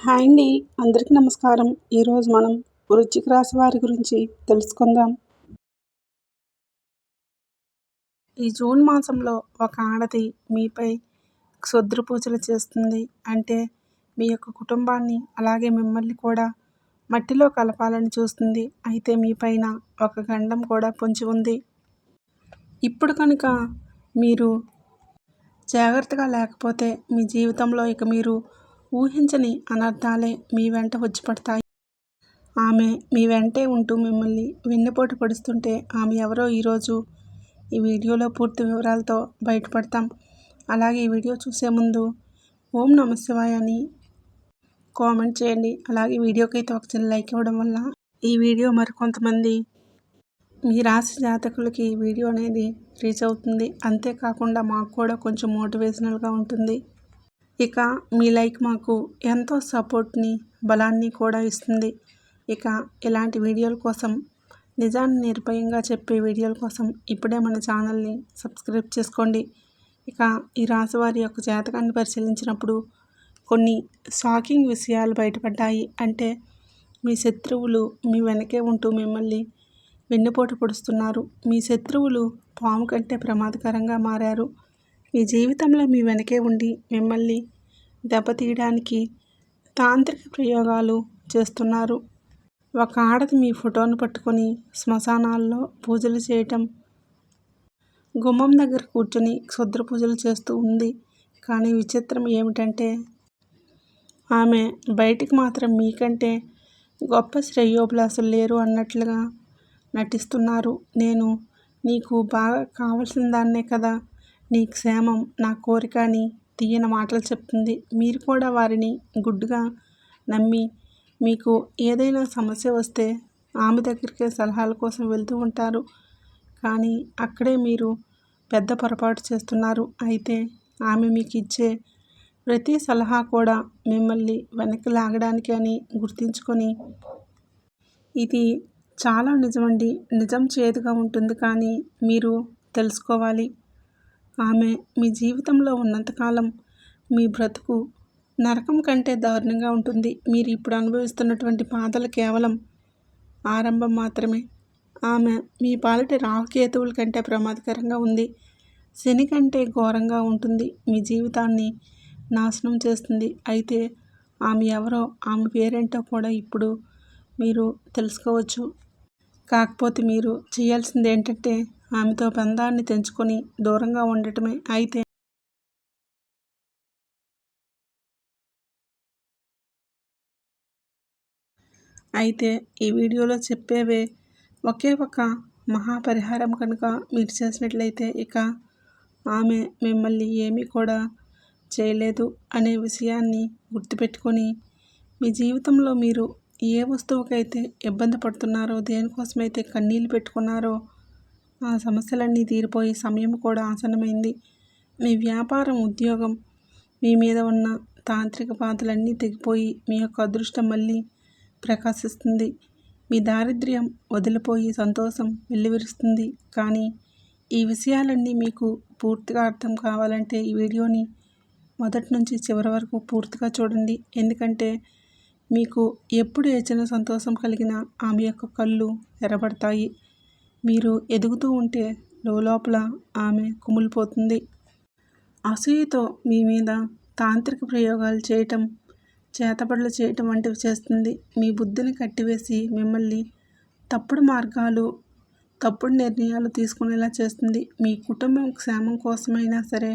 Hi అండి. అందరికీ నమస్కారం. ఈరోజు మనం వృశ్చిక రాశి వారి గురించి తెలుసుకుందాం. ఈ జూన్ మాసంలో ఒక ఆడది మీపై క్షుద్ర పూజలు చేస్తుంది. అంటే మీ యొక్క కుటుంబాన్ని అలాగే మిమ్మల్ని కూడా మట్టిలో కలపాలని చూస్తుంది. అయితే మీ పైన ఒక గండం కూడా పొంచి ఉంది. ఇప్పుడు కనుక మీరు జాగ్రత్తగా లేకపోతే మీ జీవితంలో ఇక మీరు ఊహించని అనర్థాలే మీ వెంట వచ్చి పడతాయి. ఆమె మీ వెంటే ఉంటూ మిమ్మల్ని వెన్నుపోటు పొడుస్తుంటే ఆమె ఎవరో ఈరోజు ఈ వీడియోలో పూర్తి వివరాలతో బయటపడతాం. అలాగే ఈ వీడియో చూసే ముందు ఓం నమ శివాయ అని కామెంట్ చేయండి. అలాగే వీడియోకి అయితే ఒక చిన్న లైక్ ఇవ్వడం వల్ల ఈ వీడియో మరికొంతమంది మీ రాశి జాతకులకి ఈ వీడియో అనేది రీచ్ అవుతుంది. అంతేకాకుండా మాకు కూడా కొంచెం మోటివేషనల్గా ఉంటుంది. ఇక మీ లైక్ మాకు ఎంతో సపోర్ట్ని బలాన్ని కూడా ఇస్తుంది. ఇక ఇలాంటి వీడియోల కోసం నిజాన్ని నిర్భయంగా చెప్పే వీడియోల కోసం ఇప్పుడే మన ఛానల్ని సబ్స్క్రైబ్ చేసుకోండి. ఇక ఈ రాశి వారి యొక్క జాతకాన్ని పరిశీలించినప్పుడు కొన్ని షాకింగ్ విషయాలు బయటపడ్డాయి. అంటే మీ శత్రువులు మీ వెనకే ఉంటూ మిమ్మల్ని వెన్నుపోటు పొడుస్తున్నారు. మీ శత్రువులు పాము కంటే ప్రమాదకరంగా మారారు. మీ జీవితంలో మీ వెనకే ఉండి మిమ్మల్ని దెబ్బతీయడానికి తాంత్రిక ప్రయోగాలు చేస్తున్నారు. ఒక ఆడది మీ ఫోటోను పట్టుకొని శ్మశానాల్లో పూజలు చేయటం, గుమ్మం దగ్గర కూర్చొని క్షుద్ర పూజలు చేస్తూ ఉంది. కానీ విచిత్రం ఏమిటంటే ఆమె బయటికి మాత్రం మీకంటే గొప్ప శ్రేయోభిలాషులు లేరు అన్నట్లుగా నటిస్తున్నారు. నేను నీకు బాగా కావలసిన దాన్నే కదా, నీ క్షేమం నా కోరిక అని తీయని మాటలు చెప్తుంది. మీరు కూడా వారిని గుడ్డుగా నమ్మి మీకు ఏదైనా సమస్య వస్తే ఆమె దగ్గరికే సలహాల కోసం వెళ్తూ ఉంటారు. కానీ అక్కడే మీరు పెద్ద పొరపాటు చేస్తున్నారు. అయితే ఆమె మీకు ఇచ్చే ప్రతి సలహా కూడా మిమ్మల్ని వెనక్కి లాగడానికి అని గుర్తుంచుకొని, ఇది చాలా నిజమండి, నిజం చేదుగా ఉంటుంది కానీ మీరు తెలుసుకోవాలి. ఆమె మీ జీవితంలో ఉన్నంతకాలం మీ బ్రతుకు నరకం కంటే దారుణంగా ఉంటుంది. మీరు ఇప్పుడు అనుభవిస్తున్నటువంటి బాధలు కేవలం ఆరంభం మాత్రమే. ఆమె మీ పాలిట రాహుకేతువుల కంటే ప్రమాదకరంగా ఉంది. శని కంటే ఘోరంగా ఉంటుంది. మీ జీవితాన్ని నాశనం చేస్తుంది. అయితే ఆమె ఎవరో, ఆమె పేరేంటో కూడా ఇప్పుడు మీరు తెలుసుకోవచ్చు. కాకపోతే మీరు చేయాల్సింది ఏంటంటే ఆమెతో బంధాన్ని తెంచుకొని దూరంగా ఉండటమే. అయితే ఈ వీడియోలో చెప్పేవే ఒకే ఒక మహాపరిహారం కనుక మీరు చేసినట్లయితే ఇక ఆమె మిమ్మల్ని ఏమీ కూడా చేయలేదు అనే విషయాన్ని గుర్తుపెట్టుకొని మీ జీవితంలో మీరు ఏ వస్తువుకైతే ఇబ్బంది పడుతున్నారో, దేనికోసమైతే కన్నీళ్ళు పెట్టుకున్నారో ఆ సమస్యలన్నీ తీరిపోయి సమయం కూడా ఆసన్నమైంది. మీ వ్యాపారం, ఉద్యోగం, మీ మీద ఉన్న తాంత్రిక బాధలన్నీ తెగిపోయి మీ యొక్క అదృష్టం మళ్ళీ ప్రకాశిస్తుంది. మీ దారిద్ర్యం వదిలిపోయి సంతోషం వెల్లివిరుస్తుంది. కానీ ఈ విషయాలన్నీ మీకు పూర్తిగా అర్థం కావాలంటే ఈ వీడియోని మొదటి నుంచి చివరి వరకు పూర్తిగా చూడండి. ఎందుకంటే మీకు ఎప్పుడు ఏ చిన్న సంతోషం కలిగినా ఆమె యొక్క కళ్ళు ఎర్రబడతాయి. మీరు ఎదుగుతూ ఉంటే లోపల ఆమె కుమిలిపోతుంది. అసూయతో మీ మీద తాంత్రిక ప్రయోగాలు చేయటం, చేతబడులు చేయటం వంటివి చేస్తుంది. మీ బుద్ధిని కట్టివేసి మిమ్మల్ని తప్పుడు మార్గాలు, తప్పుడు నిర్ణయాలు తీసుకునేలా చేస్తుంది. మీ కుటుంబం క్షేమం కోసమైనా సరే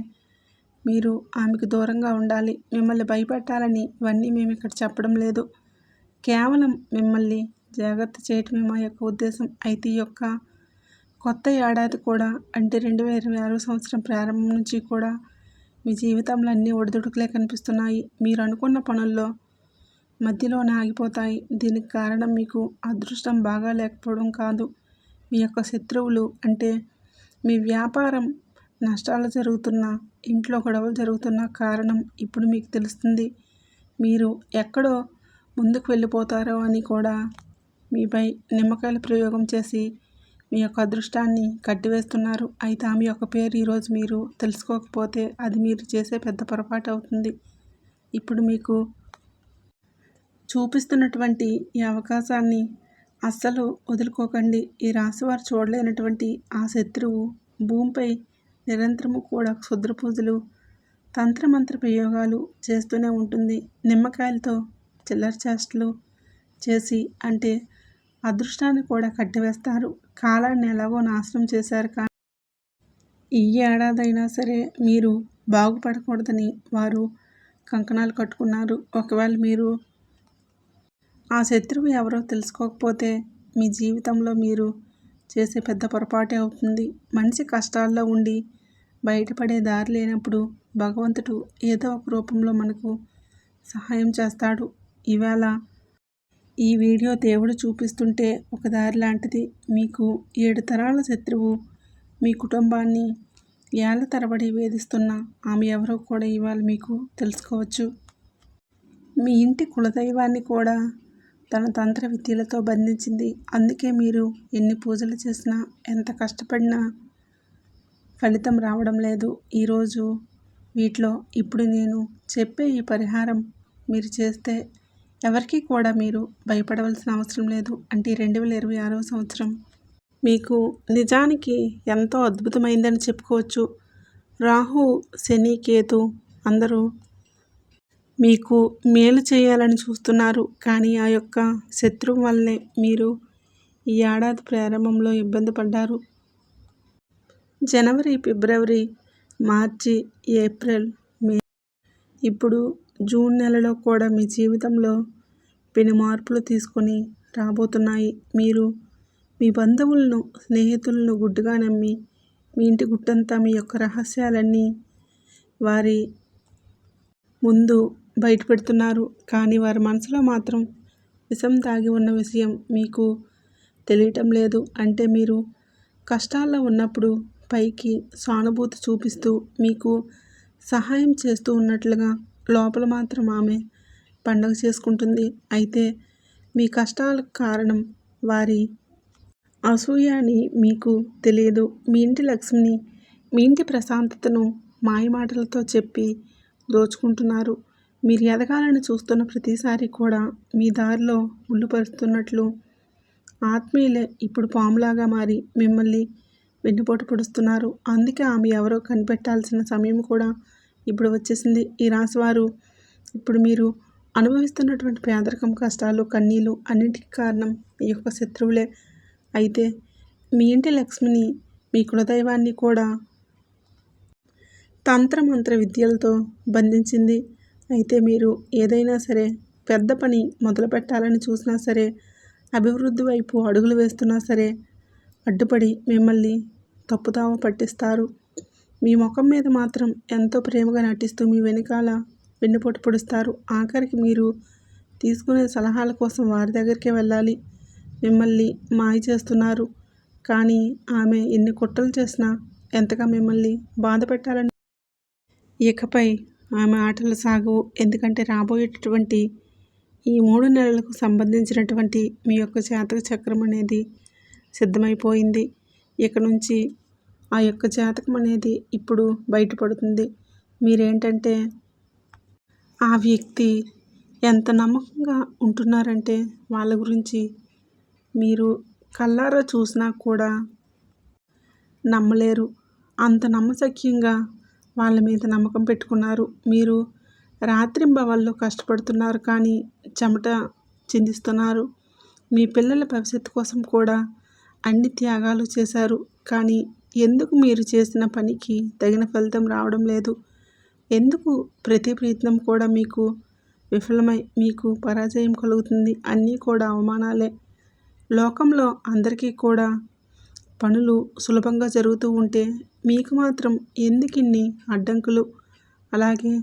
మీరు ఆమెకు దూరంగా ఉండాలి. మిమ్మల్ని భయపెట్టాలని ఇవన్నీ మేము ఇక్కడ చెప్పడం లేదు. కేవలం మిమ్మల్ని జాగ్రత్త చేయటమే మా యొక్క ఉద్దేశం. అయితే ఈ యొక్క కొత్త ఏడాది కూడా, అంటే 2026 సంవత్సరం ప్రారంభం నుంచి కూడా మీ జీవితంలో అన్నీ ఒడిదుడుకులే కనిపిస్తున్నాయి. మీరు అనుకున్న పనుల్లో మధ్యలోనే ఆగిపోతాయి. దీనికి కారణం మీకు అదృష్టం బాగా లేకపోవడం కాదు, మీ యొక్క శత్రువులు. అంటే మీ వ్యాపారం నష్టాలు జరుగుతున్నా, ఇంట్లో గొడవలు జరుగుతున్న కారణం ఇప్పుడు మీకు తెలుస్తుంది. మీరు ఎక్కడో ముందుకు వెళ్ళిపోతారో అని కూడా మీపై నిమ్మకాయల ప్రయోగం చేసి మీ యొక్క అదృష్టాన్ని కట్టివేస్తున్నారు. అయితే ఆమె యొక్క పేరు ఈరోజు మీరు తెలుసుకోకపోతే అది మీరు చేసే పెద్ద పొరపాటు అవుతుంది. ఇప్పుడు మీకు చూపిస్తున్నటువంటి ఈ అవకాశాన్ని అస్సలు వదులుకోకండి. ఈ రాశివారు చూడలేనటువంటి ఆ శత్రువు భూమిపై నిరంతరము కూడా క్షుద్ర పూజలు, తంత్రమంత్ర ప్రయోగాలు చేస్తూనే ఉంటుంది. నిమ్మకాయలతో చిల్లర చేష్టలు చేసి అంటే అదృష్టాన్ని కూడా కట్టివేస్తారు. కాలాన్ని ఎలాగో నాశనం చేశారు. కానీ ఈ ఏడాదైనా సరే మీరు బాగుపడకూడదని వారు కంకణాలు కట్టుకున్నారు. ఒకవేళ మీరు ఆ శత్రువు ఎవరో తెలుసుకోకపోతే మీ జీవితంలో మీరు చేసే పెద్ద పొరపాటే అవుతుంది. మనిషి కష్టాల్లో ఉండి బయటపడే దారి లేనప్పుడు భగవంతుడు ఏదో ఒక రూపంలో మనకు సహాయం చేస్తాడు. ఈవేళ ఈ వీడియో దేవుడు చూపిస్తుంటే ఒక దారి లాంటిది. మీకు 7 తరాల శత్రువు మీ కుటుంబాన్ని ఏళ్ల తరబడి వేధిస్తున్న ఆమె ఎవరో కూడా ఇవాళ మీకు తెలుసుకోవచ్చు. మీ ఇంటి కులదైవాన్ని కూడా తన తంత్ర విద్యలతో బంధించింది. అందుకే మీరు ఎన్ని పూజలు చేసినా, ఎంత కష్టపడినా ఫలితం రావడం లేదు. ఈరోజు వీటిలో ఇప్పుడు నేను చెప్పే ఈ పరిహారం మీరు చేస్తే ఎవరికీ కూడా మీరు భయపడవలసిన అవసరం లేదు. అంటే 2026వ సంవత్సరం మీకు నిజానికి ఎంతో అద్భుతమైందని చెప్పుకోవచ్చు. రాహు, శని, కేతు అందరూ మీకు మేలు చేయాలని చూస్తున్నారు. కానీ ఆ యొక్క శత్రువు వల్లనే మీరు ఈ ఏడాది ప్రారంభంలో ఇబ్బంది పడ్డారు. జనవరి, ఫిబ్రవరి, మార్చి, ఏప్రిల్, మే, ఇప్పుడు జూన్ నెలలో కూడా మీ జీవితంలో పెను మార్పులు తీసుకొని రాబోతున్నాయి. మీరు మీ బంధువులను, స్నేహితులను గుడ్డుగా నమ్మి మీ ఇంటి గుట్టంతా మీ యొక్క రహస్యాలన్నీ వారి ముందు బయటపెడుతున్నారు. కానీ వారి మనసులో మాత్రం విషం దాగి ఉన్న విషయం మీకు తెలియటం లేదు. అంటే మీరు కష్టాల్లో ఉన్నప్పుడు పైకి సానుభూతి చూపిస్తూ మీకు సహాయం చేస్తూ ఉన్నట్లుగా లోపల మాత్రం ఆమె పండగ చేసుకుంటుంది. అయితే మీ కష్టాలకు కారణం వారి అసూయ అని మీకు తెలియదు. మీ ఇంటి లక్ష్మిని, మీ ఇంటి ప్రశాంతతను మాయమాటలతో చెప్పి దోచుకుంటున్నారు. మీరు ఎదగాలని చూస్తున్న ప్రతిసారి కూడా మీ దారిలో ముళ్ళుపరుస్తున్నట్లు ఆత్మీయులే ఇప్పుడు పాములాగా మారి మిమ్మల్ని వెన్నుపోటు పొడుస్తున్నారు. అందుకే ఆమె ఎవరో కనిపెట్టాల్సిన సమయం కూడా ఇప్పుడు వచ్చేసింది. ఈ రాశివారు ఇప్పుడు మీరు అనుభవిస్తున్నటువంటి పేదరికం, కష్టాలు, కన్నీళ్ళు అన్నింటికి కారణం ఈ యొక్క శత్రువులే. అయితే మీ ఇంటి లక్ష్మిని, మీ కులదైవాన్ని కూడా తంత్రమంత్ర విద్యలతో బంధించింది. అయితే మీరు ఏదైనా సరే పెద్ద పని మొదలు పెట్టాలని చూసినా సరే, అభివృద్ధి వైపు అడుగులు వేస్తున్నా సరే అడ్డుపడి మిమ్మల్ని తప్పుదావ పట్టిస్తారు. మీ ముఖం మీద మాత్రం ఎంతో ప్రేమగా నటిస్తూ మీ వెనకాల వెన్నుపోటు పొడుస్తారు. ఆఖరికి మీరు తీసుకునే సలహాల కోసం వారి దగ్గరికే వెళ్ళాలి. మిమ్మల్ని మాయ చేస్తున్నారు. కానీ ఆమె ఎన్ని కుట్రలు చేసినా ఎంతగా మిమ్మల్ని బాధ పెట్టాలని ఇకపై ఆమె ఆటలు సాగవు. ఎందుకంటే రాబోయేటటువంటి ఈ 3 నెలలకు సంబంధించినటువంటి మీ యొక్క జాతక చక్రం అనేది సిద్ధమైపోయింది. ఇక నుంచి ఆ యొక్క జాతకం అనేది ఇప్పుడు బయటపడుతుంది. మీరేంటంటే ఆ వ్యక్తి ఎంత నమ్మకంగా ఉంటున్నారంటే వాళ్ళ గురించి మీరు కళ్ళారా చూసినా కూడా నమ్మలేరు. అంత నమ్మశక్యంగా వాళ్ళ మీద నమ్మకం పెట్టుకున్నారు. మీరు రాత్రింబవళ్ళు కష్టపడుతున్నారు. కానీ చెమట చిందిస్తున్నారు. మీ పిల్లల భవిష్యత్తు కోసం కూడా అన్ని త్యాగాలు చేశారు. కానీ ఎందుకు మీరు చేసిన పనికి తగిన ఫలితం రావడం లేదు? ఎందుకు ప్రతి ప్రయత్నం కూడా మీకు విఫలమై మీకు పరాజయం కలుగుతుంది? అన్నీ కూడా అవమానాలే. లోకంలో అందరికీ కూడా పనులు సులభంగా జరుగుతూ ఉంటే మీకు మాత్రం ఎందుకిన్ని అడ్డంకులు? అలాగే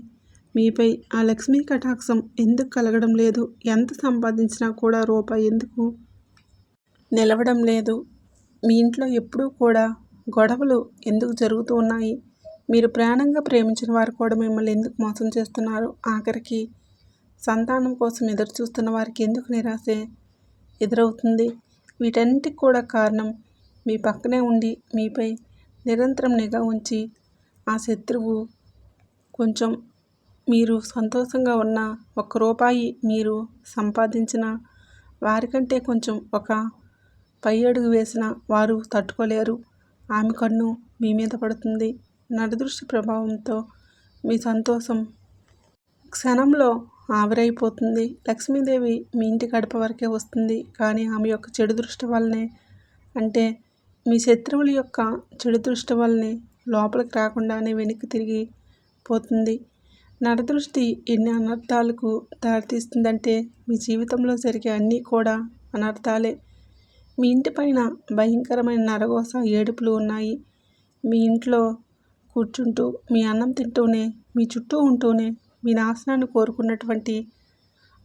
మీపై ఆ లక్ష్మీ కటాక్షం ఎందుకు కలగడం లేదు? ఎంత సంపాదించినా కూడా రూపాయి ఎందుకు నిలవడం లేదు? మీ ఇంట్లో ఎప్పుడూ కూడా గొడవలు ఎందుకు జరుగుతూ ఉన్నాయి? మీరు ప్రాణంగా ప్రేమించిన వారు కూడా మిమ్మల్ని ఎందుకు మోసం చేస్తున్నారు? ఆఖరికి సంతానం కోసం ఎదురు చూస్తున్న వారికి ఎందుకు నిరాశ ఎదురవుతుంది? వీటన్నిటికి కూడా కారణం మీ పక్కనే ఉండి మీపై నిరంతరం నిఘా ఉంచి ఆ శత్రువు కొంచెం మీరు సంతోషంగా ఉన్న రూపాయి మీరు సంపాదించిన వారికంటే కొంచెం ఒక పై అడుగు వేసిన వారు తట్టుకోలేరు. ఆమె కన్ను మీ మీద పడుతుంది. నరదృష్టి ప్రభావంతో మీ సంతోషం క్షణంలో ఆవిరైపోతుంది. లక్ష్మీదేవి మీ ఇంటి గడప వరకే వస్తుంది, కానీ ఆమె యొక్క చెడు దృష్టి వల్లనే, అంటే మీ శత్రువుల యొక్క చెడు దృష్టి వల్లనే లోపలికి రాకుండానే వెనక్కి తిరిగి పోతుంది. నరదృష్టి ఎన్ని అనర్థాలకు దారితీస్తుందంటే మీ జీవితంలో జరిగే అన్నీ కూడా అనర్థాలే. మీ ఇంటి పైన భయంకరమైన నరఘోష ఏడుపులు ఉన్నాయి. మీ ఇంట్లో కూర్చుంటూ మీ అన్నం తింటూనే మీ చుట్టూ ఉంటూనే మీ నాశనాన్ని కోరుకున్నటువంటి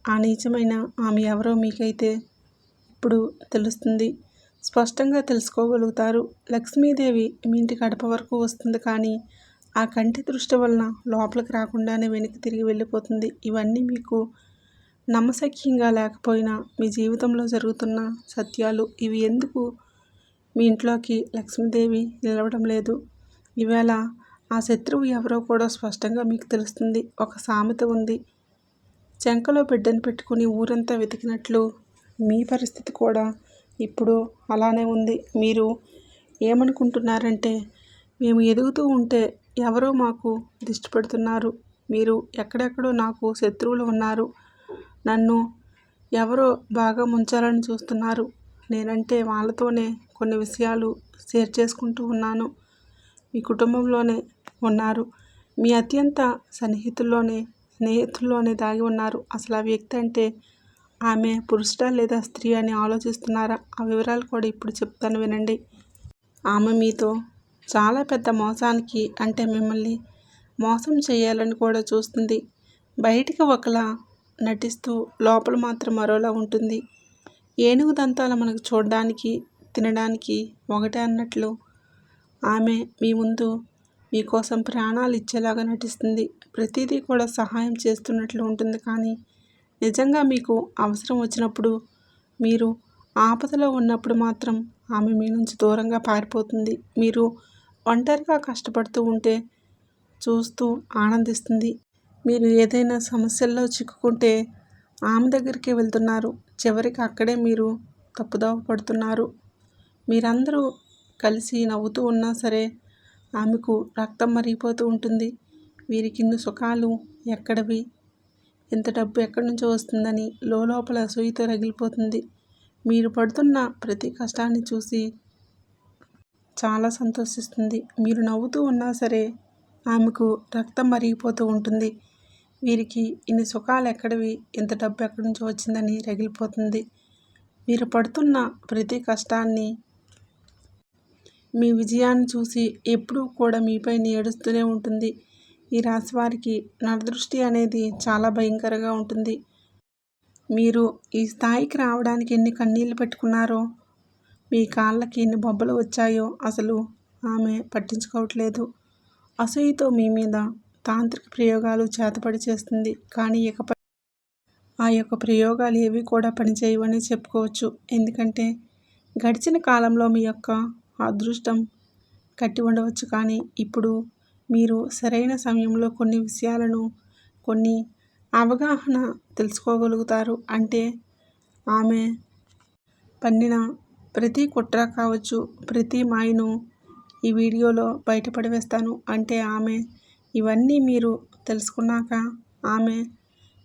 ఆ నీచమైన ఆమె ఎవరో మీకైతే ఇప్పుడు తెలుస్తుంది. స్పష్టంగా తెలుసుకోగలుగుతారు. లక్ష్మీదేవి మీ ఇంటి గడప వరకు వస్తుంది, కానీ ఆ కంటి దృష్టి వలన లోపలికి రాకుండానే వెనక్కి తిరిగి వెళ్ళిపోతుంది. ఇవన్నీ మీకు నమ్మశక్యంగా లేకపోయినా మీ జీవితంలో జరుగుతున్న సత్యాలు. ఇవి ఎందుకు మీ ఇంట్లోకి లక్ష్మీదేవి నిలవడం లేదు? ఈవేళ ఆ శత్రువు ఎవరో కూడా స్పష్టంగా మీకు తెలుస్తుంది. ఒక సామెత ఉంది, చెంకలో బిడ్డను పెట్టుకుని ఊరంతా వెతికినట్లు మీ పరిస్థితి కూడా ఇప్పుడు అలానే ఉంది. మీరు ఏమనుకుంటున్నారంటే, మేము ఎదుగుతూ ఉంటే ఎవరో మాకు దిష్టి పెడుతున్నారు, మీరు ఎక్కడెక్కడో నాకు శత్రువులు ఉన్నారు, నన్ను ఎవరో బాగా ముంచాలని చూస్తున్నారు, నేనంటే వాళ్ళతోనే కొన్ని విషయాలు షేర్ చేసుకుంటూ ఉన్నాను, మీ కుటుంబంలోనే ఉన్నారు, మీ అత్యంత స్నేహితుల్లోనే దాగి ఉన్నారు. అసలు ఆ వ్యక్తి అంటే ఆమె పురుషుడా లేదా స్త్రీ అని ఆలోచిస్తున్నారా? ఆ వివరాలు కూడా ఇప్పుడు చెప్తాను వినండి. ఆమె మీతో చాలా పెద్ద మోసానికి, అంటే మిమ్మల్ని మోసం చేయాలని కూడా చూస్తుంది. బయటికి ఒకలా నటిస్తూ లోపల మాత్రం మరోలా ఉంటుంది. ఏనుగు దంతాలు మనకు చూడడానికి తినడానికి ఒకటే అన్నట్లు ఆమె మీ ముందు మీకోసం ప్రాణాలు ఇచ్చేలాగా నటిస్తుంది. ప్రతిదీ కూడా సహాయం చేస్తున్నట్లు ఉంటుంది, కానీ నిజంగా మీకు అవసరం వచ్చినప్పుడు, మీరు ఆపదలో ఉన్నప్పుడు మాత్రం ఆమె మీ నుంచి దూరంగా పారిపోతుంది. మీరు ఒంటరిగా కష్టపడుతూ ఉంటే చూస్తూ ఆనందిస్తుంది. మీరు ఏదైనా సమస్యల్లో చిక్కుకుంటే ఆమె దగ్గరికి వెళ్తున్నారు, చివరికి అక్కడే మీరు తప్పుదోవ పడుతున్నారు. మీరందరూ కలిసి నవ్వుతూ ఉన్నా సరే ఆమెకు రక్తం మరిగిపోతూ ఉంటుంది. వీరికి ఇన్ని సుఖాలు ఎక్కడివి, ఇంత డబ్బు ఎక్కడి నుంచో వస్తుందని లోపల అసూయతో రగిలిపోతుంది. మీరు పడుతున్న ప్రతి కష్టాన్ని చూసి చాలా సంతోషిస్తుంది. మీరు నవ్వుతూ ఉన్నా సరే ఆమెకు రక్తం మరిగిపోతూ ఉంటుంది. వీరికి ఇన్ని సుఖాలు ఎక్కడివి, ఇంత డబ్బు ఎక్కడి నుంచో వచ్చిందని రగిలిపోతుంది. మీరు పడుతున్న ప్రతి కష్టాన్ని, మీ విజయాన్ని చూసి ఎప్పుడూ కూడా మీపై ఏడుస్తూనే ఉంటుంది. ఈ రాశి వారికి నరదృష్టి అనేది చాలా భయంకరంగా ఉంటుంది. మీరు ఈ స్థాయికి రావడానికి ఎన్ని కన్నీళ్లు పెట్టుకున్నారో, మీ కాళ్ళకి ఎన్ని బొబ్బలు వచ్చాయో అసలు ఆమె పట్టించుకోవట్లేదు. అసూయతో మీ మీద తాంత్రిక ప్రయోగాలు చేతపడి చేస్తుంది, కానీ ఇకపై ఆ యొక్క ప్రయోగాలు ఏవి కూడా పనిచేయవని చెప్పుకోవచ్చు. ఎందుకంటే గడిచిన కాలంలో మీ యొక్క అదృష్టం కట్టి ఉండవచ్చు, కానీ ఇప్పుడు మీరు సరైన సమయంలో కొన్ని విషయాలను, కొన్ని అవగాహన తెలుసుకోగలుగుతారు. అంటే ఆమె పన్నిన ప్రతి కుట్ర కావచ్చు, ప్రతి మాయను ఈ వీడియోలో బయటపడివేస్తాను. అంటే ఆమె ఇవన్నీ మీరు తెలుసుకున్నాక ఆమె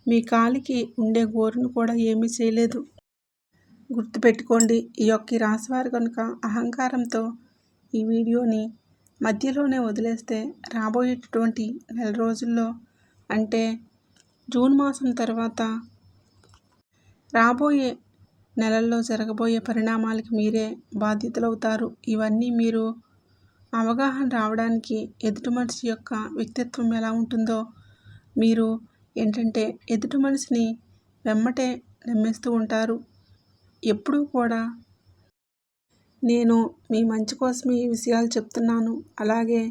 మీ కాలికి ఉండే గోరును కూడా ఏమీ చేయలేదు. గుర్తుపెట్టుకోండి. ఈ రాశివారు కనుక అహంకారంతో ఈ వీడియోని మధ్యలోనే వదిలేస్తే రాబోయేటటువంటి నెల రోజుల్లో, అంటే జూన్ మాసం తర్వాత రాబోయే నెలల్లో జరగబోయే పరిణామాలకి మీరే బాధ్యతలవుతారు. ఇవన్నీ మీరు అవగాహన రావడానికి, ఎదుటి మనిషి యొక్క వ్యక్తిత్వం ఎలా ఉంటుందో, మీరు ఏంటంటే ఎదుటి మనిషిని వెమ్మటే నమ్మేస్తూ ఉంటారు. ఎప్పుడూ కూడా నేను మీ మంచి కోసమే ఈ విషయాలు చెప్తున్నాను. అలాగే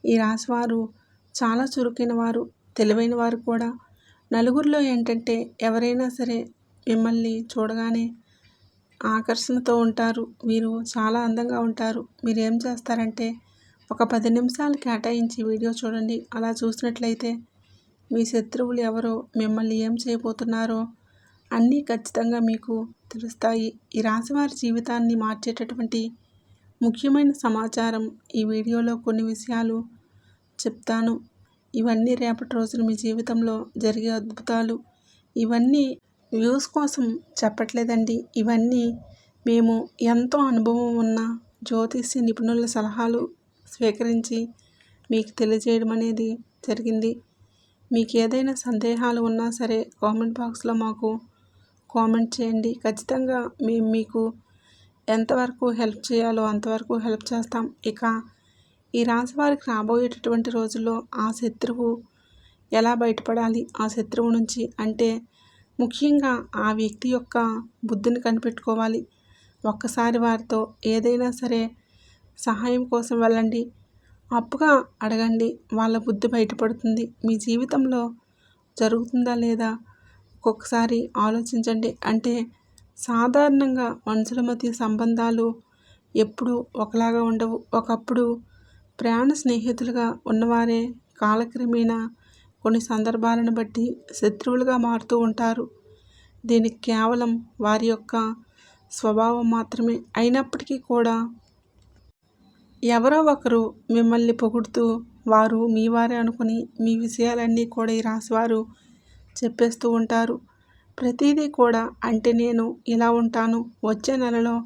ఈ రాశివారు చాలా చురుకైన వారు, తెలివైన వారు కూడా. నలుగురిలో ఏంటంటే ఎవరైనా సరే మిమ్మల్ని చూడగానే ఆకర్షణతో ఉంటారు. వీరు చాలా అందంగా ఉంటారు. మీరు ఏం చేస్తారంటే ఒక 10 నిమిషాలు కేటాయించి వీడియో చూడండి. అలా చూసినట్లయితే మీ శత్రువులు ఎవరో, మిమ్మల్ని ఏం చేయబోతున్నారో అన్నీ ఖచ్చితంగా మీకు తెలుస్తాయి. ఈ రాశివారి జీవితాన్ని మార్చేటటువంటి ముఖ్యమైన సమాచారం ఈ వీడియోలో కొన్ని విషయాలు చెప్తాను. ఇవన్నీ రేపటి రోజున మీ జీవితంలో జరిగే అద్భుతాలు. ఇవన్నీ వ్యూస్ కోసం చెప్పట్లేదండి. ఇవన్నీ మేము ఎంతో అనుభవం ఉన్న జ్యోతిష్య నిపుణుల సలహాలు స్వీకరించి మీకు తెలియజేయడం అనేది జరిగింది. మీకు ఏదైనా సందేహాలు ఉన్నా సరే కామెంట్ బాక్స్లో మాకు కామెంట్ చేయండి. ఖచ్చితంగా మేము మీకు ఎంతవరకు హెల్ప్ చేయాలో అంతవరకు హెల్ప్ చేస్తాం. ఇక ఈ రాశి వారికి రాబోయేటటువంటి రోజుల్లో ఆ శత్రువు ఎలా బయటపడాలి, ఆ శత్రువు నుంచి అంటే ముఖ్యంగా ఆ వ్యక్తి యొక్క బుద్ధిని కనిపెట్టుకోవాలి. ఒక్కసారి వారితో ఏదైనా సరే సహాయం కోసం వెళ్ళండి, అప్పుగా అడగండి, వాళ్ళ బుద్ధి బయటపడుతుంది. మీ జీవితంలో జరుగుతుందా లేదా ఒక్కొక్కసారి ఆలోచించండి. అంటే సాధారణంగా మనుషుల మధ్య సంబంధాలు ఎప్పుడూ ఒకలాగా ఉండవు. ఒకప్పుడు ప్రాణ స్నేహితులుగా ఉన్నవారే కాలక్రమేణా కొన్ని సందర్భాలను బట్టి శత్రువులుగా మారుతూ ఉంటారు. దీనికి కేవలం వారి యొక్క స్వభావం మాత్రమే. అయినప్పటికీ కూడా ఎవరో ఒకరు మిమ్మల్ని పొగుడుతూ వారు మీ వారే అనుకుని మీ విషయాలన్నీ కూడా ఈ రాశివారు చెప్పేస్తూ ఉంటారు. ప్రతిదీ కూడా అంటే నేను ఇలా ఉంటాను, వచ్చే నెలలో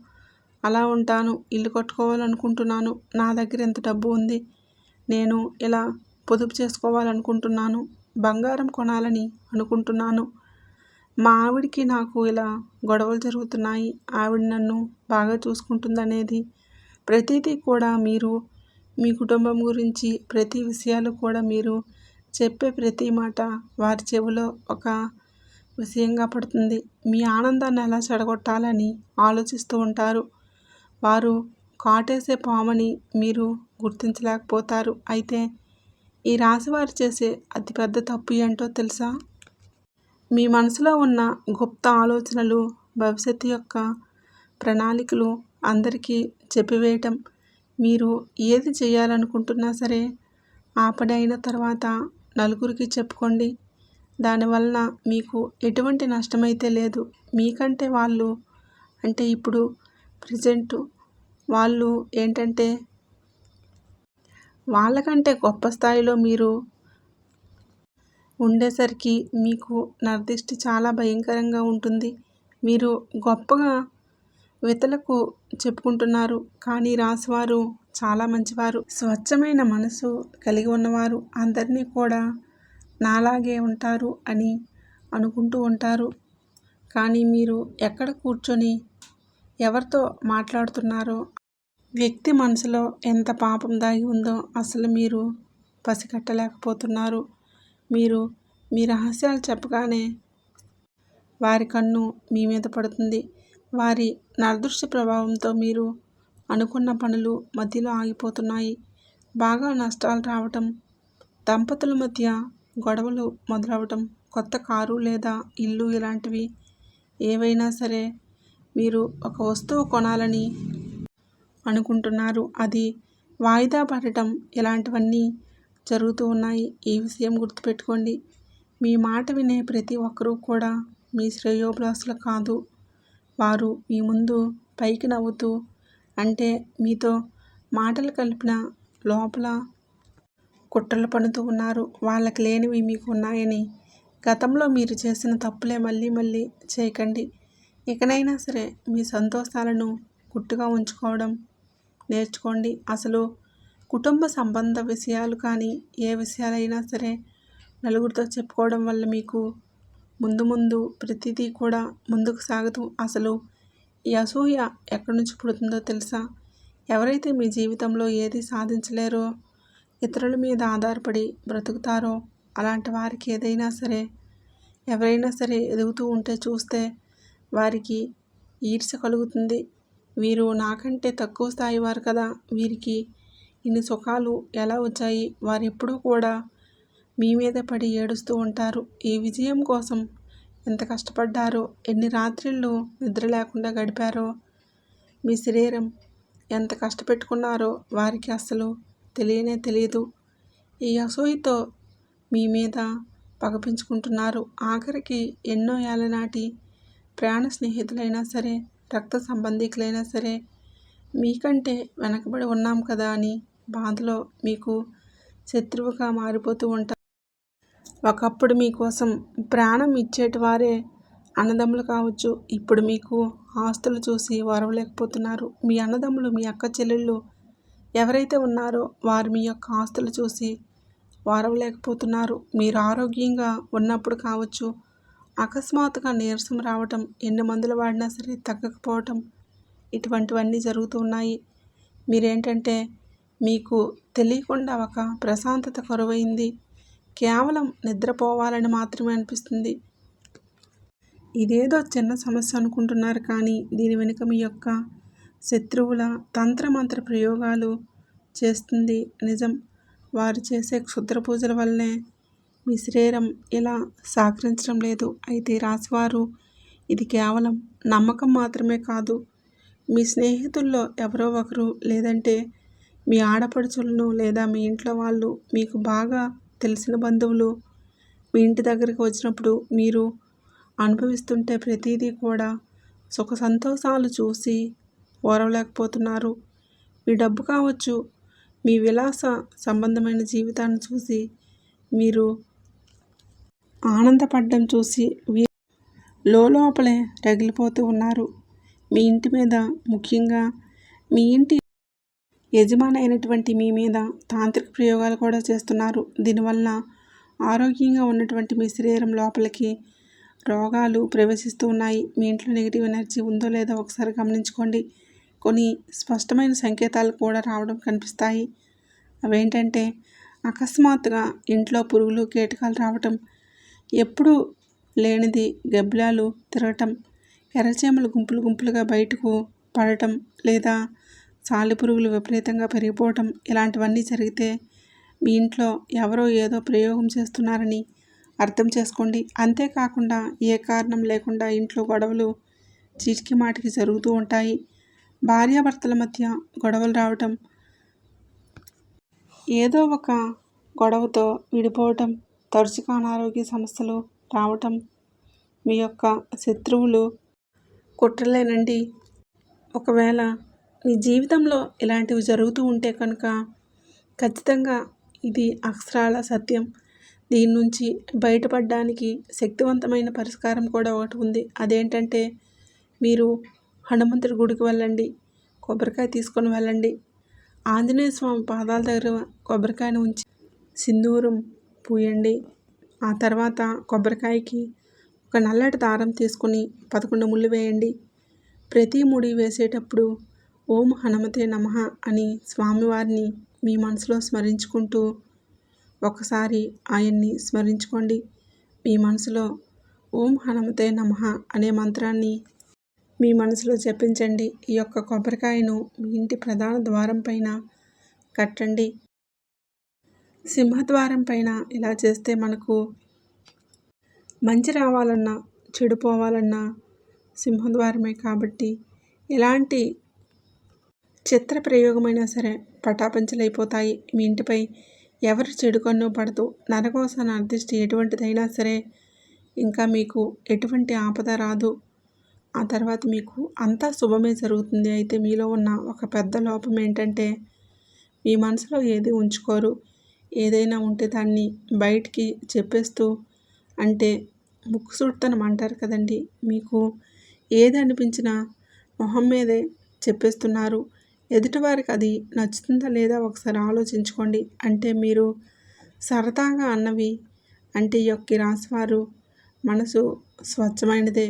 అలా ఉంటాను, ఇల్లు కట్టుకోవాలనుకుంటున్నాను, నా దగ్గర ఎంత డబ్బు ఉంది, నేను ఇలా పొదుపు చేసుకోవాలనుకుంటున్నాను, బంగారం కొనాలని అనుకుంటున్నాను, మా ఆవిడికి నాకు ఇలా గొడవలు జరుగుతున్నాయి, ఆవిడ నన్ను బాగా చూసుకుంటుందనేది ప్రతిదీ కూడా మీరు మీ కుటుంబం గురించి ప్రతి విషయాలు కూడా మీరు చెప్పే ప్రతి మాట వారి చెవిలో ఒక విషయంగా పడుతుంది. మీ ఆనందాన్ని ఎలా చెడగొట్టాలని ఆలోచిస్తూ ఉంటారు. వారు కాటేసే పామని మీరు గుర్తించలేకపోతారు. అయితే ఈ రాశివారు చేసే అతిపెద్ద తప్పు ఏంటో తెలుసా? మీ మనసులో ఉన్న గుప్త ఆలోచనలు, భవిష్యత్తు యొక్క ప్రణాళికలు అందరికీ చెప్పివేయటం. మీరు ఏది చేయాలనుకుంటున్నా సరే ఆ పని అయిన తర్వాత నలుగురికి చెప్పుకోండి. దానివలన మీకు ఎటువంటి నష్టమైతే లేదు. మీకంటే వాళ్ళు అంటే ఇప్పుడు ప్రజెంట్ వాళ్ళు ఏంటంటే వాళ్ళకంటే గొప్ప స్థాయిలో మీరు ఉండేసరికి మీకు నరదిష్టి చాలా భయంకరంగా ఉంటుంది. మీరు గొప్పగా ఇతరులకు చెప్పుకుంటున్నారు, కానీ రాశివారు చాలా మంచివారు, స్వచ్ఛమైన మనసు కలిగి ఉన్నవారు, అందరినీ కూడా నాలాగే ఉంటారు అని అనుకుంటూ ఉంటారు. కానీ మీరు ఎక్కడ కూర్చొని ఎవరితో మాట్లాడుతున్నారో వ్యక్తి మనసులో ఎంత పాపం దాగి ఉందో అసలు మీరు పసిగట్టలేకపోతున్నారు. మీరు మీ రహస్యాలు చెప్పగానే వారి కన్ను మీ మీద పడుతుంది. వారి నరదృష్టి ప్రభావంతో మీరు అనుకున్న పనులు మధ్యలో ఆగిపోతున్నాయి. బాగా నష్టాలు రావటం, దంపతుల మధ్య గొడవలు మొదలవటం, కొత్త కారు లేదా ఇల్లు ఇలాంటివి ఏవైనా సరే మీరు ఒక వస్తువు కొనాలని అనుకుంటున్నారు, అది వాయిదా పడటం, ఇలాంటివన్నీ జరుగుతూ ఉన్నాయి. ఈ విషయం గుర్తుపెట్టుకోండి. మీ మాట వినే ప్రతి ఒక్కరూ కూడా మీ శ్రేయోభిలాషులు కాదు. వారు మీ ముందు పైకి నవ్వుతూ అంటే మీతో మాటలు కలిపిన లోపల కుట్రలు పన్నుతూ ఉన్నారు. వాళ్ళకి లేనివి మీకు ఉన్నాయని. గతంలో మీరు చేసిన తప్పులే మళ్ళీ మళ్ళీ చేయకండి. ఇకనైనా సరే మీ సంతోషాలను గుట్టుగా ఉంచుకోవడం నేర్చుకోండి. అసలు కుటుంబ సంబంధ విషయాలు కానీ ఏ విషయాలైనా సరే నలుగురితో చెప్పుకోవడం వల్ల మీకు ముందు ముందు ప్రతిదీ కూడా ముందుకు సాగదు. అసలు ఈ అసూయ ఎక్కడి నుంచి పుడుతుందో తెలుసా? ఎవరైతే మీ జీవితంలో ఏది సాధించలేరో, ఇతరుల మీద ఆధారపడి బ్రతుకుతారో అలాంటి వారికి ఏదైనా సరే ఎవరైనా సరే ఎదుగుతూ ఉంటే చూస్తే వారికి ఈర్ష్య కలుగుతుంది. వీరు నాకంటే తక్కువ స్థాయి వారు కదా, వీరికి ఇన్ని సుఖాలు ఎలా వచ్చాయి? వారు ఎప్పుడూ కూడా మీ మీద పడి ఏడుస్తూ ఉంటారు. ఈ విజయం కోసం ఎంత కష్టపడ్డారో, ఎన్ని రాత్రిళ్ళు నిద్ర లేకుండా గడిపారో, మీ శరీరం ఎంత కష్టపెట్టుకున్నారో వారికి అస్సలు తెలియనే తెలియదు. ఈ అసూయతో మీ మీద పగపించుకుంటున్నారు. ఆఖరికి ఎన్నో ఏళ్ల నాటి ప్రాణ స్నేహితులైనా సరే, రక్త సంబంధికులైనా సరే మీకంటే వెనకబడి ఉన్నాం కదా అని బాధలో మీకు శత్రువుగా మారిపోతూ ఉంటారు. ఒకప్పుడు మీకోసం ప్రాణం ఇచ్చేటి వారే అన్నదమ్ములు కావచ్చు. ఇప్పుడు మీకు ఆస్తులు చూసి ఓర్వలేకపోతున్నారు. మీ అన్నదమ్ములు, మీ అక్క చెల్లెళ్ళు ఎవరైతే ఉన్నారో వారు మీ యొక్క ఆస్తులు చూసి ఓర్వలేకపోతున్నారు. మీరు ఆరోగ్యంగా ఉన్నప్పుడు కావచ్చు, అకస్మాత్తుగా నీరసం రావటం, ఎన్ని మందులు వాడినా సరే తగ్గకపోవటం, ఇటువంటివన్నీ జరుగుతూ ఉన్నాయి. మీరేంటంటే మీకు తెలియకుండా ఒక ప్రశాంతత కరువైంది. కేవలం నిద్రపోవాలని మాత్రమే అనిపిస్తుంది. ఇదేదో చిన్న సమస్య అనుకుంటున్నారు, కానీ దీని వెనుక మీ యొక్క శత్రువుల తంత్రమంత్ర ప్రయోగాలు చేస్తుంది నిజం. వారు చేసే క్షుద్ర పూజల వల్లనే మీ శరీరం ఇలా సహకరించడం లేదు. అయితే రాశివారు ఇది కేవలం నమ్మకం మాత్రమే కాదు, మీ స్నేహితుల్లో ఎవరో ఒకరు, లేదంటే మీ ఆడపడుచులను, లేదా మీ ఇంట్లో వాళ్ళు, మీకు బాగా తెలిసిన బంధువులు మీ ఇంటి దగ్గరికి వచ్చినప్పుడు మీరు అనుభవిస్తుంటే ప్రతిదీ కూడా సుఖ సంతోషాలు చూసి ఓర్వలేకపోతున్నారు. మీ డబ్బు కావచ్చు, మీ విలాస సంబంధమైన జీవితాన్ని చూసి మీరు ఆనందపడడం చూసి లోపలే రగిలిపోతూ ఉన్నారు. మీ ఇంటి మీద, ముఖ్యంగా మీ ఇంటి యజమాని అయినటువంటి మీ మీద తాంత్రిక ప్రయోగాలు కూడా చేస్తున్నారు. దీనివల్ల ఆరోగ్యంగా ఉన్నటువంటి మీ శరీరం లోపలికి రోగాలు ప్రవేశిస్తూ ఉన్నాయి. మీ ఇంట్లో నెగిటివ్ ఎనర్జీ ఉందో లేదో ఒకసారి గమనించుకోండి. కొన్ని స్పష్టమైన సంకేతాలు కూడా రావడం కనిపిస్తాయి. అవేంటంటే అకస్మాత్తుగా ఇంట్లో పురుగులు, కీటకాలు రావటం, ఎప్పుడూ లేనిది గబ్బిలాలు తిరగటం, ఎర్రచీమలు గుంపులు గుంపులుగా బయటకు పడటం, లేదా సాలెపురుగులు విపరీతంగా పెరిగిపోవటం, ఇలాంటివన్నీ జరిగితే మీ ఇంట్లో ఎవరో ఏదో ప్రయోగం చేస్తున్నారని అర్థం చేసుకోండి. అంతేకాకుండా ఏ కారణం లేకుండా ఇంట్లో గొడవలు చీటికి మాటికి జరుగుతూ ఉంటాయి. భార్యాభర్తల మధ్య గొడవలు రావటం, ఏదో ఒక గొడవతో విడిపోవటం, తరచుగా అనారోగ్య సమస్యలు రావటం, మీ యొక్క శత్రువులు కుట్రలేనండి. ఒకవేళ మీ జీవితంలో ఇలాంటివి జరుగుతూ ఉంటే కనుక ఖచ్చితంగా ఇది అక్షరాల సత్యం. దీని నుంచి బయటపడడానికి శక్తివంతమైన పరిష్కారం కూడా ఒకటి ఉంది. అదేంటంటే మీరు హనుమంతుడి గుడికి వెళ్ళండి, కొబ్బరికాయ తీసుకొని వెళ్ళండి. ఆంజనేయ స్వామి పాదాల దగ్గర కొబ్బరికాయను ఉంచి సింధూరం పూయండి. ఆ తర్వాత కొబ్బరికాయకి ఒక నల్లటి దారం తీసుకొని 11 ముళ్ళు వేయండి. ప్రతి ముడి వేసేటప్పుడు ఓం హనుమతే నమః అని స్వామివారిని మీ మనసులో స్మరించుకుంటూ ఒకసారి ఆయన్ని స్మరించుకోండి. మీ మనసులో ఓం హనుమతే నమః అనే మంత్రాన్ని మీ మనసులో జపించండి. ఈ యొక్క కొబ్బరికాయను మీ ఇంటి ప్రధాన ద్వారం పైన కట్టండి. సింహద్వారం పైన ఇలా చేస్తే మనకు మంచి రావాలన్నా, చెడు పోవాలన్నా సింహద్వారమే కాబట్టి ఎలాంటి చిత్ర ప్రయోగమైనా సరే పటాపంచలైపోతాయి. మీ ఇంటిపై ఎవరు చెడు కన్ను పడదు. నరకోస నరదిష్టి ఎటువంటిదైనా సరే ఇంకా మీకు ఎటువంటి ఆపద రాదు. ఆ తర్వాత మీకు అంతా శుభమే జరుగుతుంది. అయితే మీలో ఉన్న ఒక పెద్ద లోపం ఏంటంటే మీ మనసులో ఏది ఉంచుకోరు. ఏదైనా ఉంటే దాన్ని బయటికి చెప్పేస్తూ, అంటే ముక్కుసూటితనం అంటారు కదండి, మీకు ఏది అనిపించినా మొహం మీదే చెప్పేస్తున్నారు. ఎదుటివారికి అది నచ్చుతుందా లేదా ఒకసారి ఆలోచించుకోండి. అంటే మీరు సరదాగా అన్నవి, అంటే ఈ యొక్క రాశివారు మనసు స్వచ్ఛమైనదే,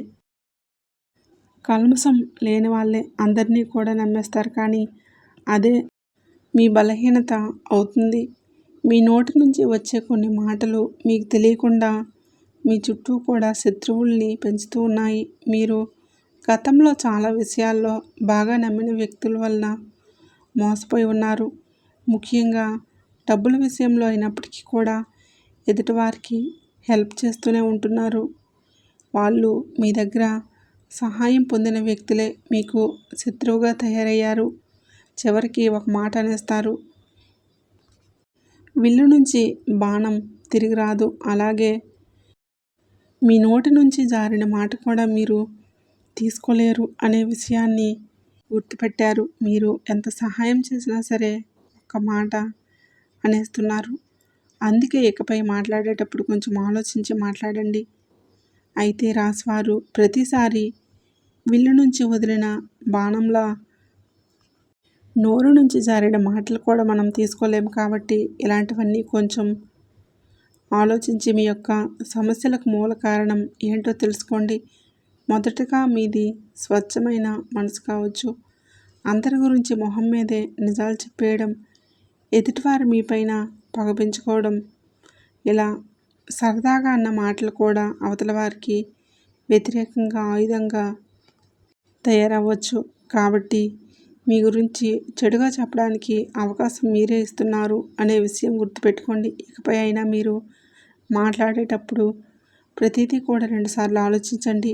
కల్మషం లేని వాళ్ళే అందరినీ కూడా నమ్మేస్తారు. కానీ అదే మీ బలహీనత అవుతుంది. మీ నోటి నుంచి వచ్చే కొన్ని మాటలు మీకు తెలియకుండా మీ చుట్టూ కూడా శత్రువుల్ని పెంచుతూ ఉన్నాయి. మీరు గతంలో చాలా విషయాల్లో బాగా నమ్మిన వ్యక్తుల వలన మోసపోయి ఉన్నారు. ముఖ్యంగా డబ్బుల విషయంలో అయినప్పటికీ కూడా ఎదుటివారికి హెల్ప్ చేస్తూనే ఉంటున్నారు. వాళ్ళు మీ దగ్గర సహాయం పొందిన వ్యక్తులే మీకు శత్రువుగా తయారయ్యారు. చివరికి ఒక మాట అనేస్తారు, విల్లు నుంచి బాణం తిరిగి రాదు, అలాగే మీ నోటి నుంచి జారిన మాట కూడా మీరు తీసుకోలేరు అనే విషయాన్ని గుర్తుపెట్టారు. మీరు ఎంత సహాయం చేసినా సరే ఒక్క మాట అనేస్తున్నారు. అందుకే ఇకపై మాట్లాడేటప్పుడు కొంచెం ఆలోచించి మాట్లాడండి. అయితే రాశివారు ప్రతిసారి విల్లు నుంచి వదిలిన బాణంలా నోరు నుంచి జారిన మాటలు కూడా మనం తీసుకోలేము. కాబట్టి ఇలాంటివన్నీ కొంచెం ఆలోచించి మీ యొక్క సమస్యలకు మూల కారణం ఏంటో తెలుసుకోండి. మొదటగా మీది స్వచ్ఛమైన మనసు కావచ్చు. అందరి గురించి మొహం మీదే నిజాలు చెప్పేయడం, ఎదుటివారు మీపైన పగ పెంచుకోవడం, ఇలా సరదాగా అన్న మాటలు కూడా అవతల వారికి వ్యతిరేకంగా ఆయుధంగా తయారవ్వచ్చు. కాబట్టి మీ గురించి చెడుగా చెప్పడానికి అవకాశం మీరే ఇస్తున్నారు అనే విషయం గుర్తుపెట్టుకోండి. ఇకపై అయినా మీరు మాట్లాడేటప్పుడు ప్రతిదీ కూడా 2 సార్లు ఆలోచించండి.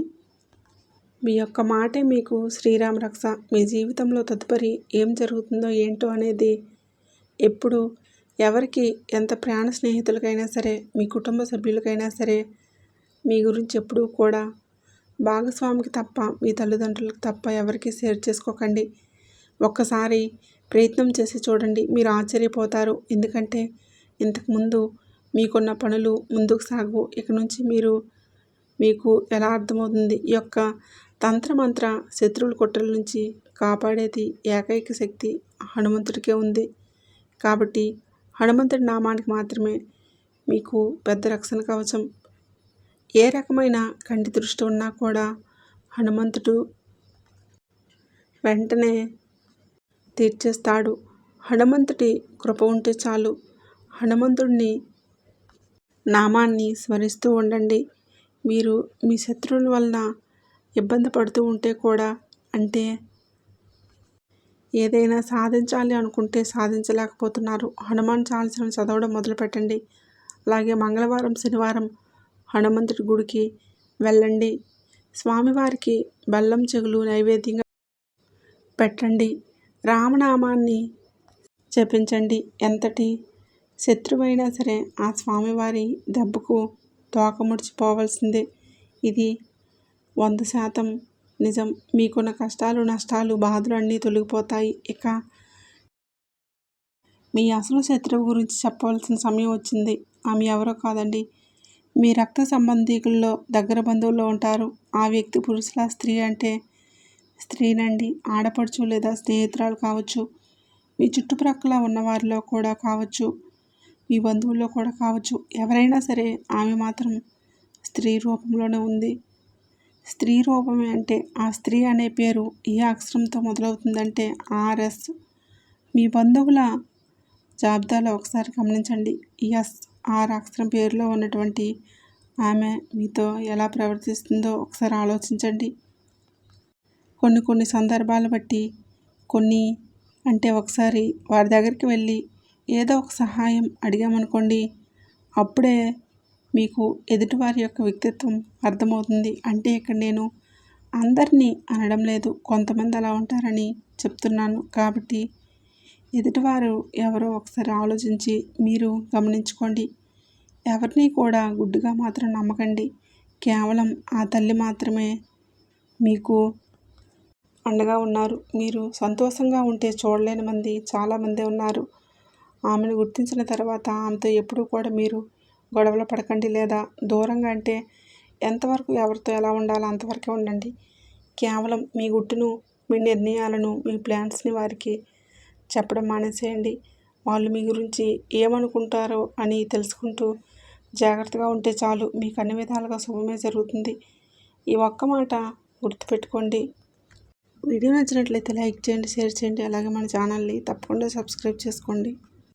మీ యొక్క మాటే మీకు శ్రీరామ రక్ష. మీ జీవితంలో తదుపరి ఏం జరుగుతుందో ఏంటో అనేది ఎప్పుడు ఎవరికి ఎంత ప్రాణ స్నేహితులకైనా సరే, మీ కుటుంబ సభ్యులకైనా సరే మీ గురించి ఎప్పుడూ కూడా భాగస్వామికి తప్ప, మీ తల్లిదండ్రులకు తప్ప ఎవరికి షేర్ చేసుకోకండి. ఒక్కసారి ప్రయత్నం చేసి చూడండి, మీరు ఆశ్చర్యపోతారు. ఎందుకంటే ఇంతకుముందు మీకున్న పనులు ముందుకు సాగు. ఇక నుంచి మీకు ఎలా అర్థమవుతుంది? ఈ యొక్క తంత్రమంత్ర శత్రువుల కుట్రల నుంచి కాపాడేది ఏకైక శక్తి హనుమంతుడికే ఉంది. కాబట్టి హనుమంతుడి నామానికి మాత్రమే మీకు పెద్ద రక్షణ కవచం. ఏ రకమైన కంటి దృష్టి ఉన్నా కూడా హనుమంతుడు వెంటనే తీర్చేస్తాడు. హనుమంతుడి కృప ఉంటే చాలు. హనుమంతుడిని నామాన్ని స్మరిస్తూ ఉండండి. మీరు మీ శత్రువుల వలన ఇబ్బంది పడుతూ ఉంటే కూడా, అంటే ఏదైనా సాధించాలి అనుకుంటే సాధించలేకపోతున్నారు, హనుమాన్ చాలీసాను చదవడం మొదలుపెట్టండి. అలాగే మంగళవారం, శనివారం హనుమంతుడి గుడికి వెళ్ళండి. స్వామివారికి బెల్లం చెగులు నైవేద్యంగా పెట్టండి. రామనామాన్ని జపించండి. ఎంతటి శత్రువైనా సరే ఆ స్వామివారి దెబ్బకు తోక ముడిచిపోవాల్సిందే. ఇది 100% నిజం. మీకున్న కష్టాలు, నష్టాలు, బాధలు అన్నీ తొలగిపోతాయి. ఇక మీ అసలు శత్రువు గురించి చెప్పవలసిన సమయం వచ్చింది. ఆమె ఎవరో కాదండి, మీ రక్త సంబంధికుల్లో దగ్గర బంధువుల్లో ఉంటారు. ఆ వ్యక్తి పురుషుల, స్త్రీ అంటే స్త్రీనండి. ఆడపడుచు లేదా స్నేహితురాలు కావచ్చు, మీ చుట్టుప్రక్కల ఉన్నవారిలో కూడా కావచ్చు, మీ బంధువుల్లో కూడా కావచ్చు. ఎవరైనా సరే ఆమె మాత్రం స్త్రీ రూపంలోనే ఉంది. స్త్రీ రూపమే అంటే ఆ స్త్రీ అనే పేరు ఏ అక్షరంతో మొదలవుతుందంటే RS. మీ బంధువుల జాబితాలో ఒకసారి గమనించండి. SR అక్షరం పేరులో ఉన్నటువంటి ఆమె మీతో ఎలా ప్రవర్తిస్తుందో ఒకసారి ఆలోచించండి. కొన్ని సందర్భాలు బట్టి ఒకసారి వారి దగ్గరికి వెళ్ళి ఏదో ఒక సహాయం అడిగామనుకోండి, అప్పుడే మీకు ఎదుటివారి యొక్క వ్యక్తిత్వం అర్థమవుతుంది. అంటే ఇక్కడ నేను అందరినీ అనడం లేదు, కొంతమంది అలా ఉంటారని చెప్తున్నాను. కాబట్టి ఎదుటివారు ఎవరో ఒకసారి ఆలోచించి మీరు గమనించుకోండి. ఎవరిని కూడా గుడ్డిగా మాత్రం నమ్మకండి. కేవలం ఆ తల్లి మాత్రమే మీకు అండగా ఉన్నారు. మీరు సంతోషంగా ఉంటే చూడలేని మంది చాలామంది ఉన్నారు. ఆమెను గుర్తించిన తర్వాత ఆమెతో ఎప్పుడూ కూడా మీరు గొడవలు పడకండి, లేదా దూరంగా అంటే ఎంతవరకు ఎవరితో ఎలా ఉండాలో అంతవరకే ఉండండి. కేవలం మీ గుట్టును, మీ నిర్ణయాలను, మీ ప్లాన్స్ని వారికి చెప్పడం మానేసేయండి. వాళ్ళు మీ గురించి ఏమనుకుంటారో అని తెలుసుకుంటూ జాగ్రత్తగా ఉంటే చాలు. మీకు అన్ని విధాలుగా శుభమే జరుగుతుంది. ఈ ఒక్క మాట గుర్తుపెట్టుకోండి. వీడియో నచ్చినట్లయితే లైక్ చేయండి, షేర్ చేయండి. అలాగే మన ఛానల్ని తప్పకుండా సబ్స్క్రైబ్ చేసుకోండి.